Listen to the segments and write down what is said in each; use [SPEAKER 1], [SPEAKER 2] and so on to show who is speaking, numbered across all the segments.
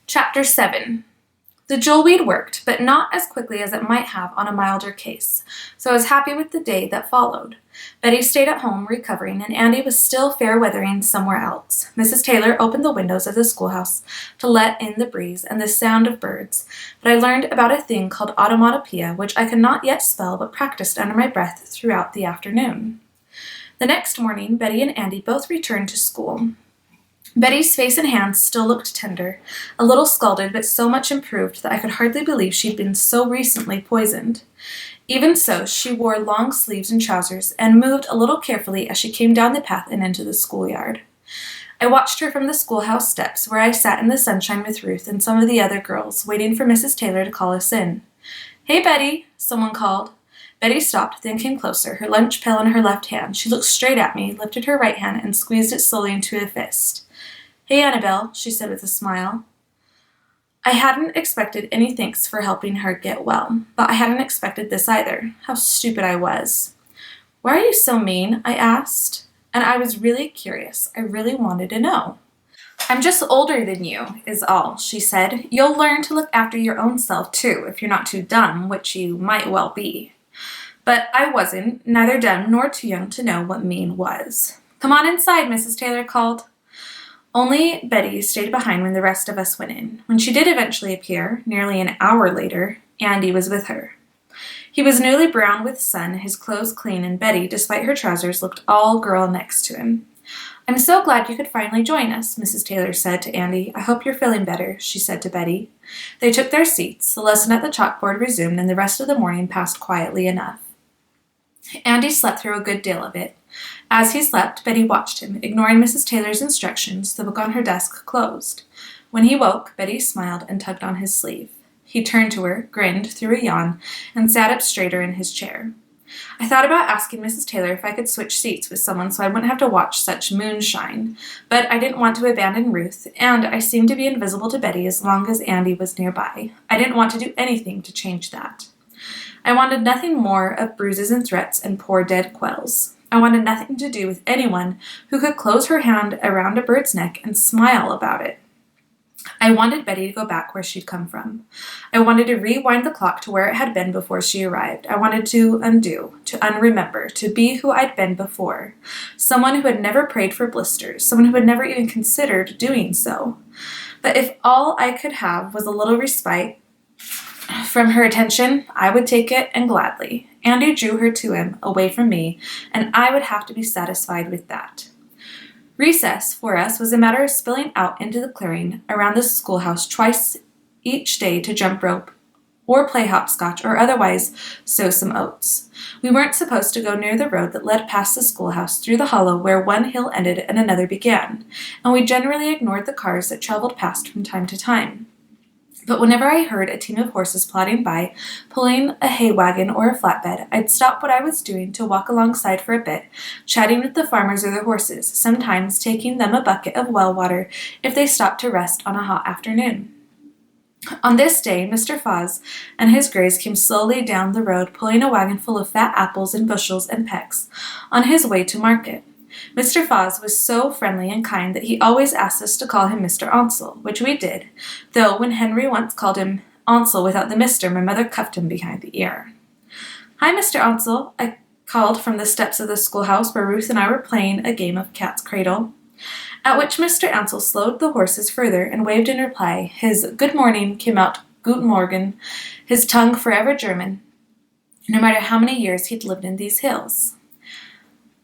[SPEAKER 1] Chapter 7. The jewelweed worked, but not as quickly as it might have on a milder case, so I was happy with the day that followed. Betty stayed at home recovering, and Andy was still fair-weathering somewhere else. Mrs. Taylor opened the windows of the schoolhouse to let in the breeze and the sound of birds, but I learned about a thing called automatopoeia, which I could not yet spell but practiced under my breath throughout the afternoon. The next morning, Betty and Andy both returned to school. Betty's face and hands still looked tender, a little scalded, but so much improved that I could hardly believe she'd been so recently poisoned. Even so, she wore long sleeves and trousers, and moved a little carefully as she came down the path and into the schoolyard. I watched her from the schoolhouse steps, where I sat in the sunshine with Ruth and some of the other girls, waiting for Mrs. Taylor to call us in. "Hey, Betty," someone called. Betty stopped, then came closer, her lunch pail in her left hand. She looked straight at me, lifted her right hand, and squeezed it slowly into a fist. "Hey, Annabelle," she said with a smile. I hadn't expected any thanks for helping her get well, but I hadn't expected this either. How stupid I was. "Why are you so mean?" I asked, and I was really curious. I really wanted to know. "I'm just older than you, is all," she said. "You'll learn to look after your own self, too, if you're not too dumb, which you might well be." But I wasn't, neither dumb nor too young to know what mean was. "Come on inside," Mrs. Taylor called. Only Betty stayed behind when the rest of us went in. When she did eventually appear, nearly an hour later, Andy was with her. He was newly brown with sun, his clothes clean, and Betty, despite her trousers, looked all girl next to him. "I'm so glad you could finally join us," Mrs. Taylor said to Andy. "I hope you're feeling better," she said to Betty. They took their seats, the lesson at the chalkboard resumed, and the rest of the morning passed quietly enough. Andy slept through a good deal of it. As he slept, Betty watched him, ignoring Mrs. Taylor's instructions, the book on her desk closed. When he woke, Betty smiled and tugged on his sleeve. He turned to her, grinned through a yawn, and sat up straighter in his chair. I thought about asking Mrs. Taylor if I could switch seats with someone so I wouldn't have to watch such moonshine, but I didn't want to abandon Ruth, and I seemed to be invisible to Betty as long as Andy was nearby. I didn't want to do anything to change that. I wanted nothing more of bruises and threats and poor dead quills. I wanted nothing to do with anyone who could close her hand around a bird's neck and smile about it. I wanted Betty to go back where she'd come from. I wanted to rewind the clock to where it had been before she arrived. I wanted to undo, to unremember, to be who I'd been before. Someone who had never prayed for blisters, someone who had never even considered doing so. But if all I could have was a little respite from her attention, I would take it, and gladly. Andy drew her to him, away from me, and I would have to be satisfied with that. Recess, for us, was a matter of spilling out into the clearing around the schoolhouse twice each day to jump rope, or play hopscotch, or otherwise sow some oats. We weren't supposed to go near the road that led past the schoolhouse through the hollow where one hill ended and another began, and we generally ignored the cars that traveled past from time to time. But whenever I heard a team of horses plodding by, pulling a hay wagon or a flatbed, I'd stop what I was doing to walk alongside for a bit, chatting with the farmers or the horses, sometimes taking them a bucket of well water if they stopped to rest on a hot afternoon. On this day, Mr. Foz and his greys came slowly down the road, pulling a wagon full of fat apples and bushels and pecks, on his way to market. Mr. Foz was so friendly and kind that he always asked us to call him Mr. Onsell, which we did, though when Henry once called him Onsell without the Mr., my mother cuffed him behind the ear. "Hi, Mr. Onsell," I called from the steps of the schoolhouse where Ruth and I were playing a game of cat's cradle, at which Mr. Onsell slowed the horses further and waved in reply. His "good morning" came out "Guten Morgen," his tongue forever German, no matter how many years he'd lived in these hills.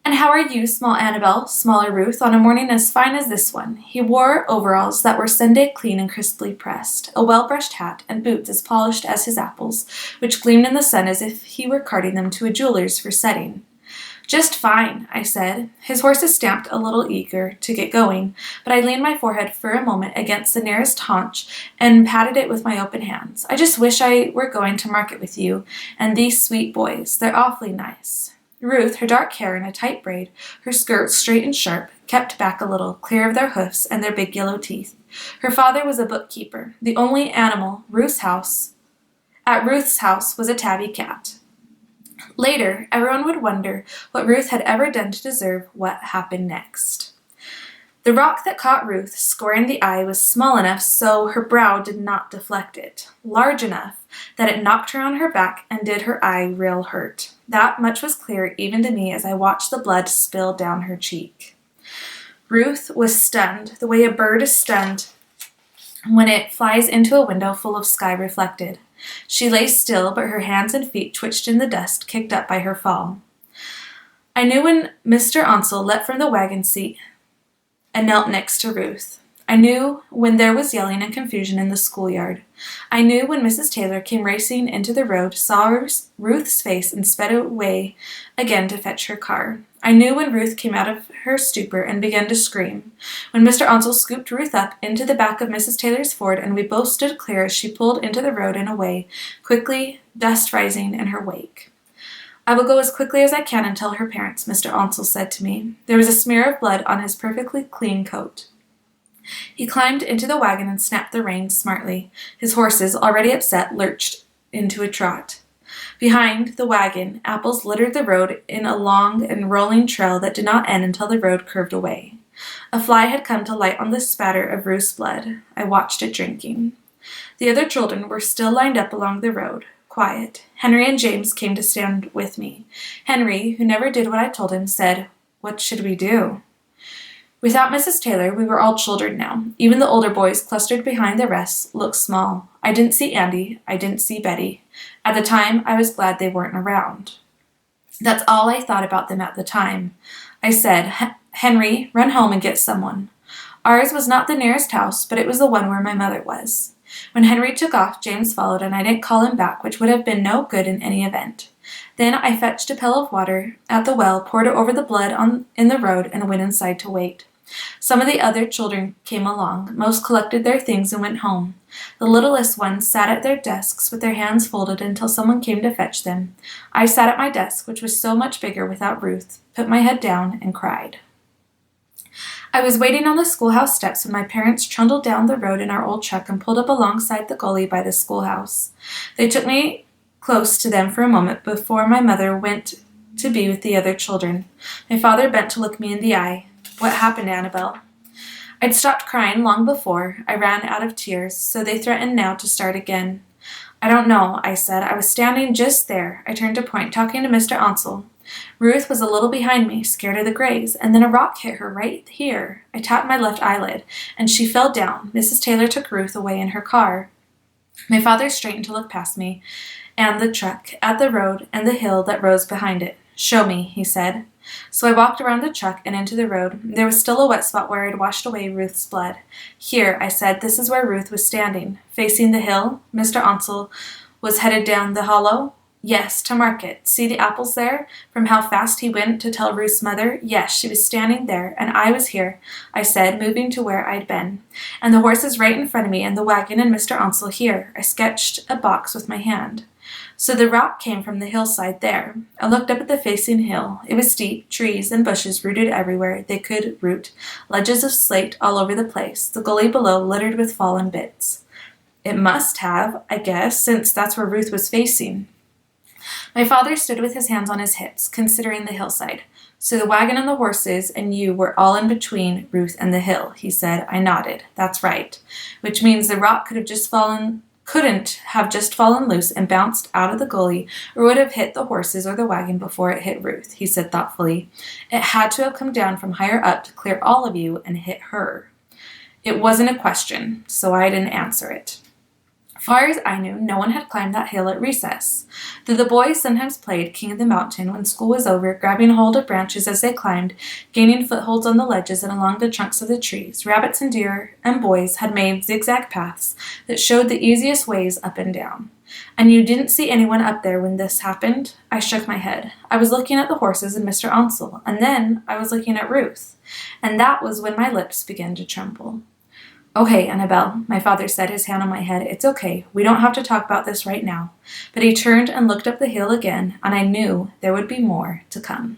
[SPEAKER 1] "And how are you, small Annabelle, smaller Ruth, on a morning as fine as this one?" He wore overalls that were Sunday clean and crisply pressed, a well-brushed hat, and boots as polished as his apples, which gleamed in the sun as if he were carting them to a jeweler's for setting. "Just fine," I said. His horses stamped a little eager to get going, but I leaned my forehead for a moment against the nearest haunch and patted it with my open hands. "I just wish I were going to market with you and these sweet boys. They're awfully nice." Ruth, her dark hair in a tight braid, her skirts straight and sharp, kept back a little, clear of their hoofs and their big yellow teeth. Her father was a bookkeeper. The only animal at Ruth's house was a tabby cat. Later, everyone would wonder what Ruth had ever done to deserve what happened next. The rock that caught Ruth square in the eye was small enough so her brow did not deflect it, large enough that it knocked her on her back and did her eye real hurt. That much was clear even to me as I watched the blood spill down her cheek. Ruth was stunned, the way a bird is stunned when it flies into a window full of sky reflected. She lay still, but her hands and feet twitched in the dust kicked up by her fall. I knew when Mr. Ansel leapt from the wagon seat and knelt next to Ruth. I knew when there was yelling and confusion in the schoolyard. I knew when Mrs. Taylor came racing into the road, saw Ruth's face, and sped away again to fetch her car. I knew when Ruth came out of her stupor and began to scream. When Mr. Ansel scooped Ruth up into the back of Mrs. Taylor's Ford, and we both stood clear as she pulled into the road and away, quickly, dust rising in her wake. I will go as quickly as I can and tell her parents, Mr. Ansel said to me. There was a smear of blood on his perfectly clean coat. He climbed into the wagon and snapped the reins smartly. His horses, already upset, lurched into a trot. Behind the wagon, apples littered the road in a long and rolling trail that did not end until the road curved away. A fly had come to light on the spatter of Ruth's blood. I watched it drinking. The other children were still lined up along the road, quiet. Henry and James came to stand with me. Henry, who never did what I told him, said, "What should we do?" Without Mrs. Taylor, we were all children now. Even the older boys, clustered behind the rest, looked small. I didn't see Andy. I didn't see Betty. At the time, I was glad they weren't around. That's all I thought about them at the time. I said, "Henry, run home and get someone." Ours was not the nearest house, but it was the one where my mother was. When Henry took off, James followed, and I didn't call him back, which would have been no good in any event. Then I fetched a pail of water at the well, poured it over the blood in the road, and went inside to wait. Some of the other children came along. Most collected their things and went home. The littlest ones sat at their desks with their hands folded until someone came to fetch them. I sat at my desk, which was so much bigger without Ruth, put my head down, and cried. I was waiting on the schoolhouse steps when my parents trundled down the road in our old truck and pulled up alongside the gully by the schoolhouse. They took me close to them for a moment before my mother went to be with the other children. My father bent to look me in the eye. "What happened, Annabelle?" I'd stopped crying long before. I ran out of tears, so they threatened now to start again. "I don't know," I said. "I was standing just there." I turned to point, talking to Mr. Ansel. Ruth was a little behind me, scared of the grays, and then a rock hit her right here. I tapped my left eyelid, and she fell down. Mrs. Taylor took Ruth away in her car. My father straightened to look past me and the truck, at the road and the hill that rose behind it. "Show me," he said. So I walked around the truck and into the road. There was still a wet spot where I'd washed away Ruth's blood. "Here," I said, "this is where Ruth was standing." "Facing the hill?" Mr. Ansel was headed down the hollow. "Yes, to market. See the apples there?" From how fast he went to tell Ruth's mother. "Yes, she was standing there, and I was here," I said, moving to where I'd been. "And the horses right in front of me, and the wagon and Mr. Ansel here." I sketched a box with my hand. So the rock came from the hillside there. I looked up at the facing hill. It was steep, trees and bushes rooted everywhere they could root, ledges of slate all over the place, the gully below littered with fallen bits. It must have, I guess, since that's where Ruth was facing. My father stood with his hands on his hips, considering the hillside. "So the wagon and the horses and you were all in between Ruth and the hill," he said. I nodded. "That's right. Which means the rock couldn't have just fallen loose and bounced out of the gully, or would have hit the horses or the wagon before it hit Ruth," he said thoughtfully. "It had to have come down from higher up to clear all of you and hit her." It wasn't a question, so I didn't answer it. Far as I knew, no one had climbed that hill at recess, though the boys sometimes played King of the Mountain when school was over, grabbing hold of branches as they climbed, gaining footholds on the ledges and along the trunks of the trees. Rabbits and deer and boys had made zigzag paths that showed the easiest ways up and down. "And you didn't see anyone up there when this happened?" I shook my head. I was looking at the horses and Mr. Ansel, and then I was looking at Ruth, and that was when my lips began to tremble. "Okay, Annabelle," my father said, his hand on my head. "It's okay. We don't have to talk about this right now." But he turned and looked up the hill again, and I knew there would be more to come.